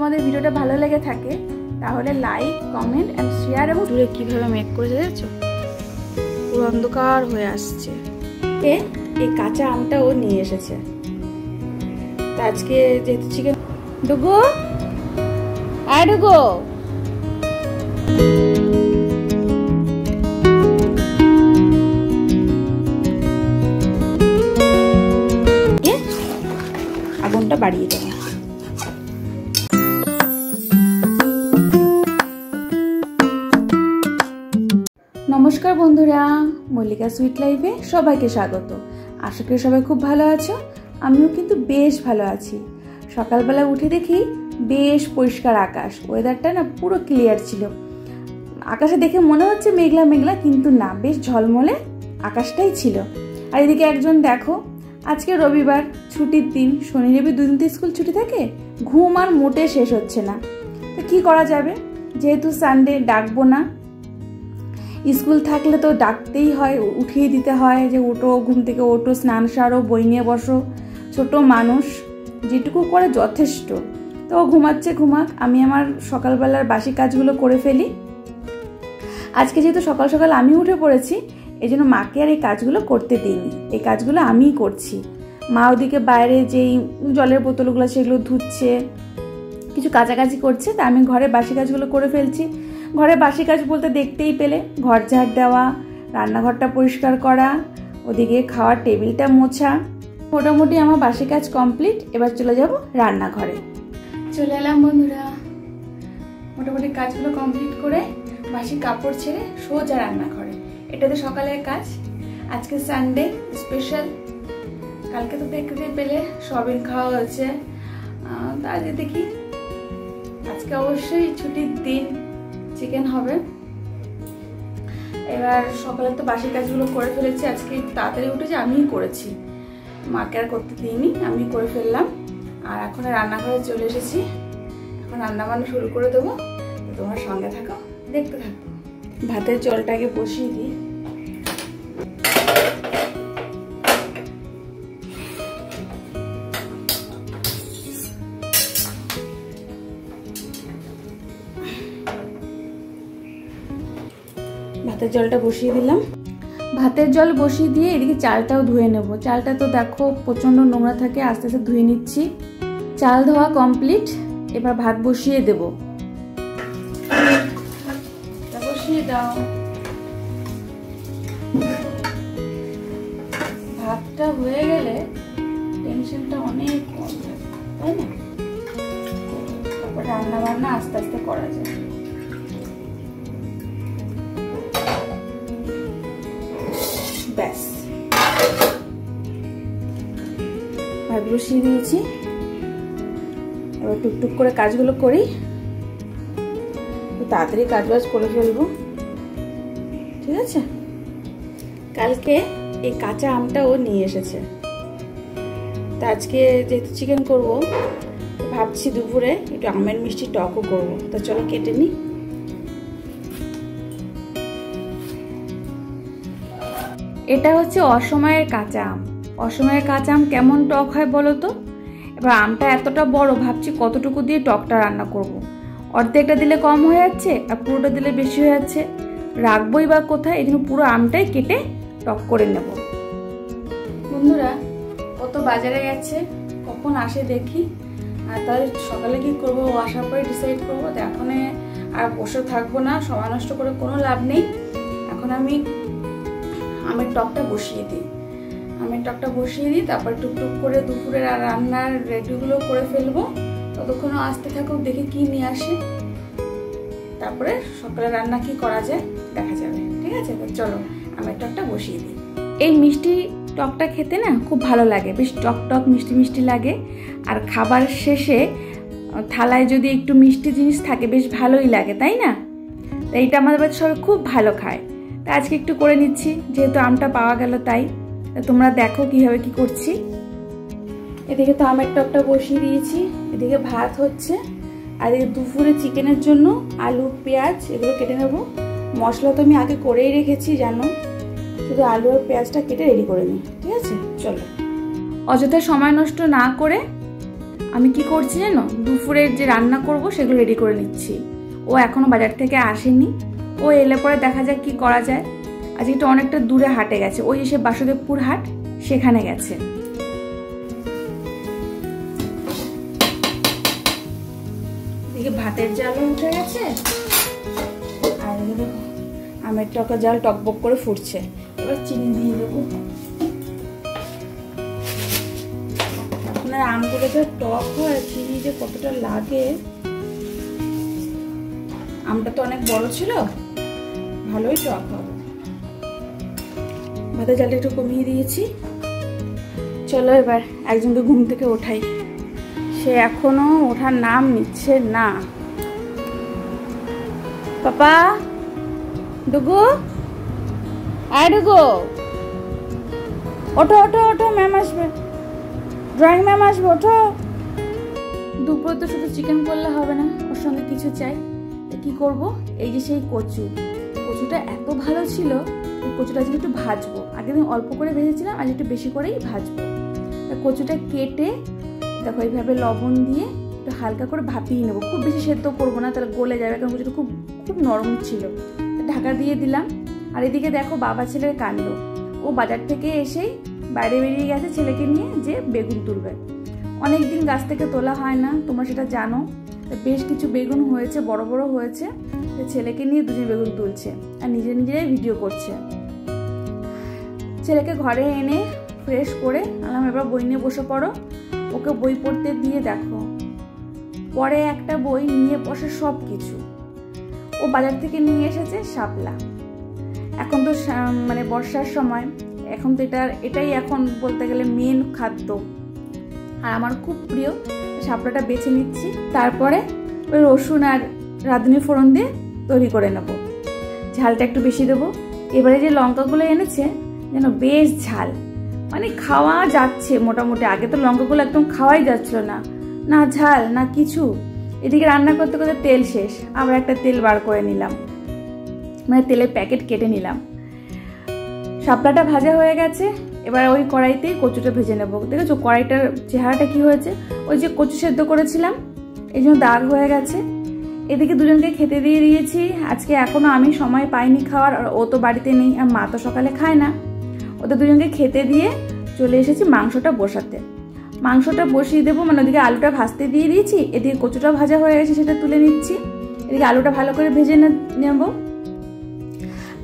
তোমাদের ভিডিওটা ভালো লেগে থাকে তাহলে লাইক, কমেন্ট এন্ড শেয়ার। এবং দূরে কিভাবে মেঘ করেছে দেখছো, পুরো অন্ধকার হয়ে আসছে। এই কাঁচা আমটা ও নিয়ে এসেছে। আজকে যেহেতু চিকেন, ডুগু আয় ডুগু, আগুনটা বাড়িয়ে দেবো। নমস্কার বন্ধুরা, মল্লিকা সুইট লাইফে সবাইকে স্বাগত। আশা করি সবাই খুব ভালো আছো, আমিও কিন্তু বেশ ভালো আছি। সকালবেলা উঠে দেখি বেশ পরিষ্কার আকাশ, ওয়েদারটা না পুরো ক্লিয়ার ছিল। আকাশে দেখে মনে হচ্ছে মেঘলা মেঘলা, কিন্তু না, বেশ ঝলমলে আকাশটাই ছিল। আর এদিকে একজন দেখো, আজকে রবিবার, ছুটির দিন, শনি রবি দুদিন তো স্কুল ছুটি থাকে, ঘুম আর মোটে শেষ হচ্ছে না। তো কী করা যাবে, যেহেতু সানডে ডাকবো না, স্কুল থাকলে তো ডাকতেই হয়, উঠিয়ে দিতে হয় যে ওঠো, ঘুম থেকে ওঠো, স্নান সারো, বই নিয়ে বসো। ছোট মানুষ, যেটুকু করে যথেষ্ট। তো ও ঘুমাচ্ছে, ঘুমাক, আমি আমার সকালবেলার বাসি কাজগুলো করে ফেলি। আজকে যেহেতু সকাল সকাল আমি উঠে পড়েছি, এই জন্য মাকে আর এই কাজগুলো করতে দিইনি, এই কাজগুলো আমিই করছি। মা ওদিকে বাইরে যেই জলের বোতলগুলো সেগুলো ধুচ্ছে, কিছু কাছাকাছি করছে, তা আমি ঘরে বাসি কাজগুলো করে ফেলছি। ঘরে বাসি কাজ বলতে দেখতেই পেলে, ঘর ঝাড় দেওয়া, রান্নাঘরটা পরিষ্কার করা, ওদিকে খাওয়ার টেবিলটা মোছা, মোটামুটি আমার বাসি কাজ কমপ্লিট। এবার চলে যাব রান্নাঘরে। চলে এলাম বন্ধুরা, মোটামুটি কাজগুলো কমপ্লিট করে বাসি কাপড় ছেড়ে সোজা রান্নাঘরে। এটা তো সকালের কাজ, আজকে সানডে স্পেশাল। কালকে তো দেখতে পেলে সয়াবিন খাওয়া হয়েছে, তা আজকে দেখি, আজকে অবশ্যই ছুটির দিন, চিকেন হবে। এবার সকালে তো বাসি কাজগুলো করে ফেলেছি, আজকে তাড়াতাড়ি উঠেছি, আমিই করেছি, মাকে আর করতে দিইনি, আমি করে ফেললাম। আর এখন রান্নাঘরে চলে এসেছি, এখন রান্না বান্না শুরু করে দেবো। তোমার সঙ্গে থাকো, দেখতে থাকো। ভাতের জলটাকে বসিয়ে দিই। ভাতের জলটা বসিয়ে দিলাম। ভাতের জল বসিয়ে দিয়ে এদিকে চালটাও ধুয়ে নেব। চালটা তো দেখো প্রচন্ড নোংরা থাকে, আস্তে আস্তে ধুয়ে নিচ্ছি। চাল ধোয়া কমপ্লিট, এবার ভাত বসিয়ে দেব। বসিয়ে দাও। ভাতটা হয়ে গেলে টেনশনটা অনেক কম যায়, তাই না? তারপর রান্না বান্না আস্তে আস্তে করা যায়। ব্যাস, ভাত বসিয়ে দিয়েছি। এবার টুকটুক করে কাজগুলো করি, তাড়াতাড়ি কাজ বাজ করে ফেলবো, ঠিক আছে? কালকে এই কাঁচা আমটা ও নিয়ে এসেছে, তা আজকে যেহেতু চিকেন করবো, ভাবছি দুপুরে একটু আমের মিষ্টি টকও করবো। তা চলো কেটে নিই। এটা হচ্ছে অসময়ের কাঁচা আম। অসময়ের কাঁচা আম কেমন টক হয় বলো তো? এবার আমটা এতটা বড়, ভাবছি কতটুকু দিয়ে টকটা রান্না করব। অর্ধেকটা দিলে কম হয়ে যাচ্ছে আর পুরোটা দিলে বেশি হয়ে যাচ্ছে, রাখবোই বা কোথায়? এই জন্য পুরো আমটাই কেটে টক করে নেব। বন্ধুরা, কত বাজারে গেছে, কখন আসে দেখি, আর তাহলে সকালে কি করবো ও আসার পরে ডিসাইড করবো। তো এখন আর বসে থাকবো না, সময় নষ্ট করে কোনো লাভ নেই। এখন আমি আমের টকটা বসিয়ে দিই। আমের টকটা বসিয়ে দিই, তারপর টুকটুক করে দুপুরের আর রান্নার রেডিগুলো করে ফেলবো। ততক্ষণও আসতে থাকুক, দেখি কি নিয়ে আসে, তারপরে সকালে রান্না কি করা যায় দেখা যাবে, ঠিক আছে? চলো আমের টকটা বসিয়ে দিই। এই মিষ্টি টকটা খেতে না খুব ভালো লাগে, বেশ টক টক মিষ্টি মিষ্টি লাগে। আর খাবার শেষে থালায় যদি একটু মিষ্টি জিনিস থাকে বেশ ভালোই লাগে, তাই না? তাই এটা আমাদের বাড়িতে সবাই খুব ভালো খায়। তা আজকে একটু করে নিচ্ছি, যেহেতু আমটা পাওয়া গেল তাই। তোমরা দেখো কিভাবে কি করছি। এদিকে তো আমের টকটা বসিয়ে দিয়েছি, এদিকে ভাত হচ্ছে, আর এদিকে দুপুরে চিকেনের জন্য আলু পেঁয়াজ এগুলো কেটে নেব। মশলা তো আমি আগে করেই রেখেছি জানো, শুধু আলু আর পেঁয়াজটা কেটে রেডি করে নিই, ঠিক আছে? চলো অযথা সময় নষ্ট না করে আমি কি করছি জানো, দুপুরের যে রান্না করব সেগুলো রেডি করে নিচ্ছি। ও এখনো বাজার থেকে আসেনি, ও এলে পরে দেখা যাক কি করা যায়। আজকে একটু অনেকটা দূরে হাটে গেছে, ওই এসে বাসুদেবপুর হাট সেখানে গেছে। এদিকে ভাতের জালও উঠে গেছে, আর এদিকে দেখো আমের টকা জাল টকবক করে ফুটছে। এবার চিনি দিয়ে দেবো। আপনার আমগুলো তো টক হয়, চিনি যে কতটা লাগে। আমটা তো অনেক বড় ছিল, ভালোই টক হবে। ভাতের জালটা একটু কমিয়ে দিয়েছি। চলো এবার একজনকে ঘুম থেকে ওঠাই, সে এখনো ওঠার নাম নিচ্ছে না। পাপা, ডুগু, আয় ডুগু, ওঠো ওঠো ওঠো, ম্যাম আসবে, ড্রয়িং ম্যাম আসবে, ওঠো। দুপুরে তো শুধু চিকেন করলে হবে না, ওর সঙ্গে কিছু চাই। কি করব? এই যে সেই কচুটা এত ভালো ছিল, কচুটা আজকে একটু ভাজবো। আগের দিন অল্প করে ভেজেছিলাম, আজ একটু বেশি করেই ভাজবো। কচুটা কেটে দেখো এইভাবে লবণ দিয়ে একটু হালকা করে ভাপিয়ে নেবো। খুব বেশি সেদ্ধ করবো না, তাহলে গলে যাবে, কারণ কচুটা খুব খুব নরম ছিল। ঢাকা দিয়ে দিলাম। আর এদিকে দেখো বাবা ছেলের কাণ্ড, ও বাজার থেকে এসেই বাইরে বেরিয়ে গেছে ছেলেকে নিয়ে যে বেগুন তুলবে। অনেকদিন গাছ থেকে তোলা হয় না, তোমরা সেটা জানো। বেশ কিছু বেগুন হয়েছে, বড় বড় হয়েছে। ছেলেকে নিয়ে দুজন বেগুন তুলছে আর নিজেরাই ভিডিও করছে। ছেলেকে ঘরে এনে ফ্রেশ করে আলাম, এবার বই নিয়ে বসে পড়ো। ওকে বই পড়তে দিয়ে দেখো পরে একটা বই নিয়ে বসে সব কিছু। ও বাজার থেকে নিয়ে এসেছে শাপলা। এখন তো মানে বর্ষার সময়, এখন তো এটাই এখন বলতে গেলে মেন খাদ্য, আর আমার খুব প্রিয়। শাপলাটা বেছে নিচ্ছি, তারপরে ওই রসুন আর রাঁধুনি ফোড়ন দিয়ে তৈরি করে নেব। ঝালটা একটু বেশি দেবো। এবারে যে লঙ্কাগুলো এনেছে যেন বেশ ঝাল, মানে খাওয়া যাচ্ছে মোটামুটি। আগে তো লঙ্কাগুলো একদম খাওয়াই যাচ্ছিল না, না ঝাল না কিছু। এদিকে রান্না করতে করতে তেল শেষ, আবার একটা তেল বার করে নিলাম, মানে তেলের প্যাকেট কেটে নিলাম। শাপলাটা ভাজা হয়ে গেছে, এবার ওই কড়াইতেই কচুটা ভেজে নেবো। দেখেছো কড়াইটার চেহারাটা কি হয়েছে? ওই যে কচু সেদ্ধ করেছিলাম, এই জন্য দাগ হয়ে গেছে। এদিকে দুজনকে খেতে দিয়ে দিয়েছি। আজকে এখনো আমি সময় পাইনি খাওয়ার, আর ও তো বাড়িতে নেই, আর মা তো সকালে খায় না। ওদের দুজনকে খেতে দিয়ে চলে এসেছি মাংসটা বসাতে। মাংসটা বসিয়ে দেবো, মানে ওদিকে আলুটা ভাজতে দিয়ে দিয়েছি, এদিকে কচুটা ভাজা হয়ে গেছে, সেটা তুলে নিচ্ছি। এদিকে আলুটা ভালো করে ভেজে নেব।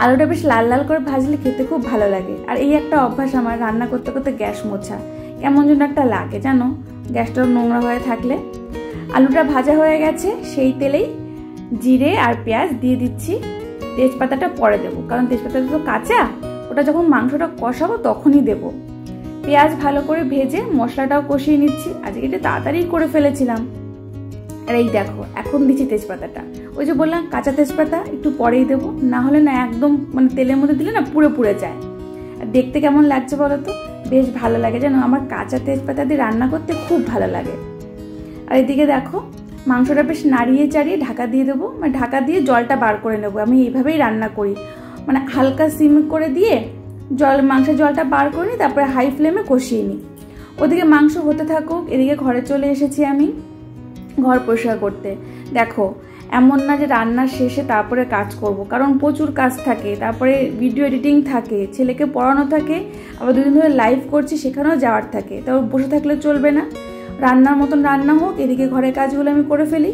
আলুটা বেশ লাল লাল করে ভাজলে খেতে খুব ভালো লাগে। আর এই একটা অভ্যাস আমার, রান্না করতে করতে গ্যাস মোছা, কেমন যেন একটা লাগে জানো, গ্যাসটা নোংরা হয়ে থাকলে। আলুটা ভাজা হয়ে গেছে, সেই তেলেই জিরে আর পেঁয়াজ দিয়ে দিচ্ছি। তেজপাতাটা পরে দেবো, কারণ তেজপাতাটা তো কাঁচা, ওটা যখন মাংসটা কষাবো তখনই দেবো। পেঁয়াজ ভালো করে ভেজে মশলাটাও কষিয়ে নিচ্ছি। আজকে এটা তাড়াতাড়ি করে ফেলেছিলাম। আর এই দেখো এখন দিচ্ছি তেজপাতাটা। ওই যে বললাম কাঁচা তেজপাতা একটু পরেই দেবো, না হলে না একদম মানে তেলের মধ্যে দিলে না পুড়ে পুড়ে যায়। আর দেখতে কেমন লাগছে বলো তো? বেশ ভালো লাগে জানো, আমার কাঁচা তেজপাতা দিয়ে রান্না করতে খুব ভালো লাগে। আর এদিকে দেখো মাংসটা বেশ নাড়িয়ে চাড়িয়ে ঢাকা দিয়ে দেবো, মানে ঢাকা দিয়ে জলটা বার করে নেবো। আমি এইভাবেই রান্না করি, মানে হালকা সিম করে দিয়ে মাংসের জলটা বার করে নিই, তারপরে হাই ফ্লেমে কষিয়ে নিই। ওদিকে মাংস হতে থাকুক, এদিকে ঘরে চলে এসেছি আমি ঘর পরিষ্কার করতে। দেখো এমন না যে রান্নার শেষে তারপরে কাজ করব, কারণ প্রচুর কাজ থাকে, তারপরে ভিডিও এডিটিং থাকে, ছেলেকে পড়ানো থাকে, আবার দুদিন ধরে লাইভ করছি সেখানেও যাওয়ার থাকে। তাও বসে থাকলে চলবে না, রান্নার মতন রান্না হোক, এদিকে ঘরের কাজগুলো আমি করে ফেলি।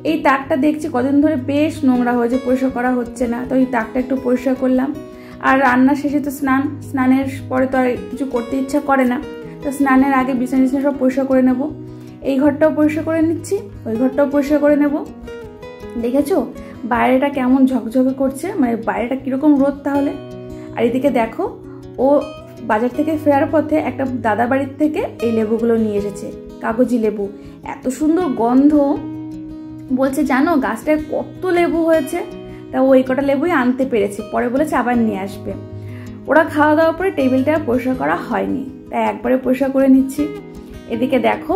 এই তাকটা দেখছি কদিন ধরে বেশ নোংরা হয়েছে, পরিষ্কার করা হচ্ছে না, তো এই তাকটা একটু পরিষ্কার করলাম। আর রান্নার শেষে তো স্নানের পরে তো আর কিছু করতে ইচ্ছা করে না, তো স্নানের আগে বিছানা সব পরিষ্কার করে নেব। এই ঘরটাও পরিষ্কার করে নিচ্ছি, ওই ঘরটাও পরিষ্কার করে নেব। দেখেছো বাইরেটা কেমন ঝকঝকে করছে, মানে বাইরেটা কীরকম রোদ তাহলে। আর এদিকে দেখো ও বাজার থেকে ফেরার পথে একটা দাদা বাড়ির থেকে এই লেবুগুলো নিয়ে এসেছে, কাগজি লেবু। এত সুন্দর গন্ধ, বলছে জানো গাছটায় কত লেবু হয়েছে, তা ওই কটা লেবুই আনতে পেরেছে, পরে বলেছে আবার নিয়ে আসবে। ওরা খাওয়া দাওয়ার পরে টেবিলটা পরিষ্কার করা হয়নি, তাই একবারে পরিষ্কার করে নিচ্ছি। এদিকে দেখো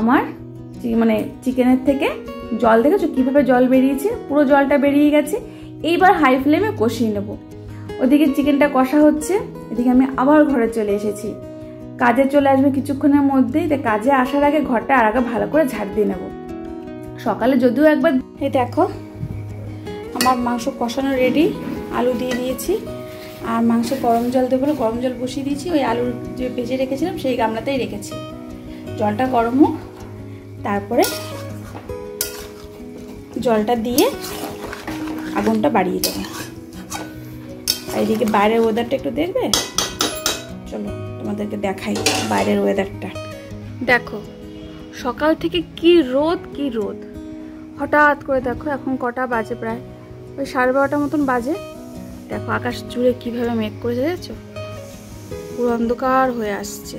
আমার মানে চিকেনের থেকে জল দেখেছো কীভাবে জল বেরিয়েছে, পুরো জলটা বেরিয়ে গেছে। এইবার হাই ফ্লেমে কষিয়ে নেব। ওদিকে চিকেনটা কষা হচ্ছে, এদিকে আমি আবার ঘরে চলে এসেছি। কাজে চলে আসবে কিছুক্ষণের মধ্যেই। কাজে আসার আগে ঘরটা আর আগে ভালো করে ঝাড় দিয়ে নেব। সকালে যদিও একবার, এই দেখো আমার মাংস কষানো রেডি, আলু দিয়ে দিয়েছি আর মাংস গরম জল দেবো, গরম জল বসিয়ে দিয়েছি। ওই আলু যে ভেজে রেখেছিলাম সেই গামলাতেই রেখেছি। জলটা গরম হোক, তারপরে জলটা দিয়ে আগুনটা বাড়িয়ে দেবো। এইদিকে বাইরের ওয়েদারটা একটু দেখবে, চলো তোমাদেরকে দেখাই বাইরের ওয়েদারটা। দেখো সকাল থেকে কি রোদ কি রোদ, হঠাৎ করে দেখো এখন কটা বাজে, প্রায় ওই 12:30 মতন বাজে। দেখো আকাশ জুড়ে কিভাবে মেঘ করেছে, দেখছো পুরো অন্ধকার হয়ে আসছে,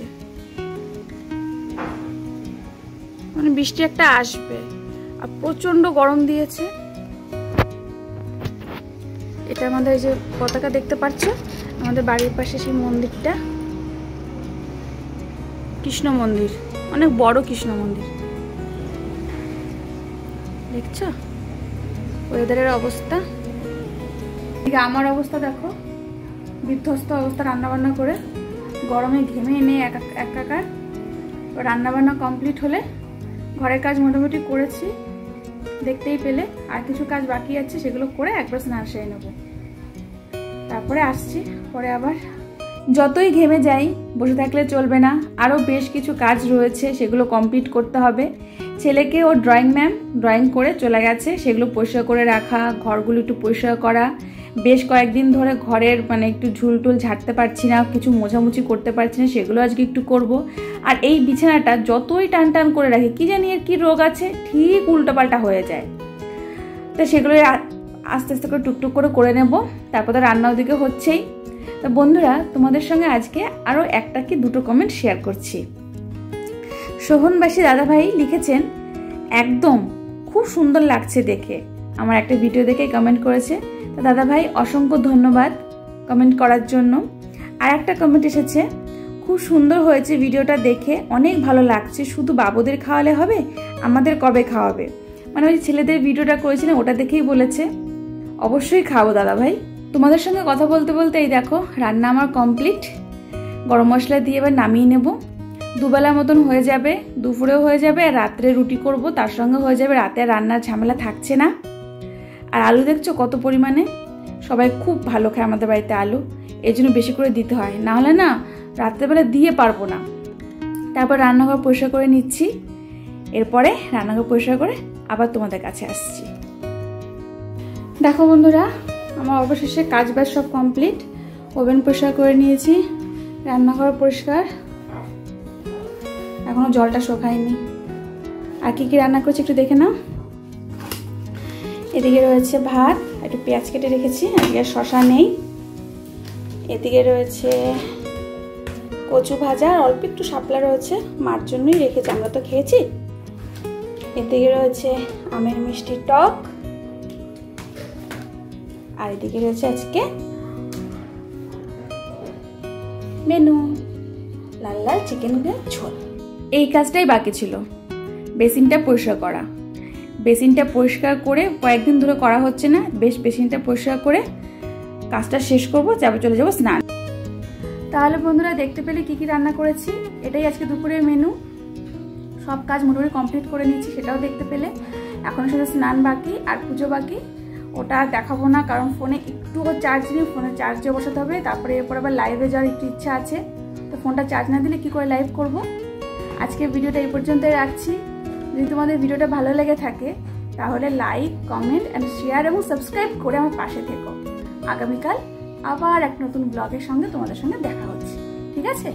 মানে বৃষ্টি একটা আসবে। আর প্রচন্ড গরম দিয়েছে। এটা আমাদের এই যে পতাকা দেখতে পাচ্ছ, আমাদের বাড়ির পাশে সেই মন্দিরটা, কৃষ্ণ মন্দির, অনেক বড় কৃষ্ণ মন্দির, দেখছো ওয়েদারের অবস্থা। আমার অবস্থা দেখো, বিধ্বস্ত অবস্থা, রান্নাবান্না করে গরমে ঘেমে এনে একাকার। রান্নাবান্না কমপ্লিট হলে ঘরের কাজ মোটামুটি করেছি দেখতেই পেলে, আর কিছু কাজ বাকি আছে সেগুলো করে একবার স্নান সেরে নেব, তারপরে আসছি। পরে আবার যতই ঘেমে যাই বসে থাকলে চলবে না, আরও বেশ কিছু কাজ রয়েছে সেগুলো কমপ্লিট করতে হবে। ছেলেকে ও ড্রয়িং করে চলে গেছে, সেগুলো পরিষ্কার করে রাখা, ঘরগুলো একটু পরিষ্কার করা। বেশ কয়েকদিন ধরে ঘরের মানে একটু ঝুলটুল ঝাড়তে পারছি না, কিছু মোছামুছি করতে পারছি না, সেগুলো আজকে একটু করব। আর এই বিছানাটা যতই টান টান করে রাখি, কি জানি এর কী রোগ আছে, ঠিক উল্টোপাল্টা হয়ে যায়। তো সেগুলো আস্তে আস্তে করে টুকটুক করে নেব। তারপর তো রান্না ওদিকে হচ্ছেই। তো বন্ধুরা, তোমাদের সঙ্গে আজকে আরও একটা কি দুটো কমেন্ট শেয়ার করছি। শোভনবাসী দাদাভাই লিখেছেন, একদম খুব সুন্দর লাগছে দেখে, আমার একটা ভিডিও দেখে কমেন্ট করেছে। তো দাদাভাই অসংখ্য ধন্যবাদ কমেন্ট করার জন্য। আর একটা কমেন্ট এসেছে, খুব সুন্দর হয়েছে ভিডিওটা দেখে, অনেক ভালো লাগছে, শুধু বাবুদের খাওয়ালে হবে, আমাদের কবে খাওয়াবে? মানে ওই ছেলেদের ভিডিওটা করেছিলেন ওটা দেখেই বলেছে। অবশ্যই খাবো দাদাভাই। তোমাদের সঙ্গে কথা বলতে বলতে এই দেখো রান্না আমার কমপ্লিট। গরম মশলা দিয়ে এবার নামিয়ে নেব। দুবেলা মতন হয়ে যাবে, দুপুরেও হয়ে যাবে, আর রাত্রে রুটি করব, তার সঙ্গে হয়ে যাবে, রাতে রান্নার ঝামেলা থাকছে না। আর আলু দেখছো কত পরিমাণে, সবাই খুব ভালো খায় আমাদের বাড়িতে আলু, এই জন্য বেশি করে দিতে হয়, না হলে না রাত্রেবেলা দিয়ে পারবো না। তারপর রান্নাঘর পরিষ্কার করে নিচ্ছি, এরপরে রান্নাঘর পরিষ্কার করে আবার তোমাদের কাছে আসছি। দেখো বন্ধুরা, আমার অবশেষে কাজ বাজ সব কমপ্লিট। ওভেন পরিষ্কার করে নিয়েছি, রান্নাঘর পরিষ্কার, এখনো জলটা শুকায়নি। আর কি কি রান্না করছি একটু দেখে নাও। এদিকে রয়েছে ভাত, একটু পেঁয়াজ কেটে রেখেছি, আজকে শশা নেই। এদিকে রয়েছে কচু ভাজা, আর অল্প একটু শাপলা রয়েছে, মার জন্যই রেখেছি, আমরা তো খেয়েছি। এদিকে রয়েছে আমের মিষ্টি টক, আর এদিকে রয়েছে আজকে মেনু লাল লাল চিকেনের ঝোল। এই কাজটাই বাকি ছিল, বেসিনটা পরিষ্কার করা। বেসিনটা পরিষ্কার করে কয়েকদিন ধরে করা হচ্ছে না, বেসিনটা পরিষ্কার করে কাজটা শেষ করবো, চলে যাবো স্নান। তাহলে বন্ধুরা দেখতে পেলে কি কি রান্না করেছি, এটাই আজকে দুপুরের মেনু। সব কাজ মোটামুটি কমপ্লিট করে নিয়েছি, সেটাও দেখতে পেলে। এখন শুধু স্নান বাকি আর পুজো বাকি, ওটা দেখাবো না, কারণ ফোনে একটুও চার্জ নেই, ফোনে চার্জে বসাতে হবে। তারপরে এরপর আবার লাইভে যাওয়ার একটু ইচ্ছা আছে, তো ফোনটা চার্জ না দিলে কি করে লাইভ করব। আজকে ভিডিওটা এই পর্যন্তই রাখছি। যদি তোমাদের ভিডিওটা ভালো লেগে থাকে তাহলে লাইক, কমেন্ট অ্যান্ড শেয়ার এবং সাবস্ক্রাইব করে আমার পাশে থেকো। আগামীকাল আবার এক নতুন ব্লগের সঙ্গে তোমাদের সঙ্গে দেখা হচ্ছে, ঠিক আছে?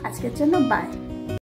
আজকের জন্য বাই।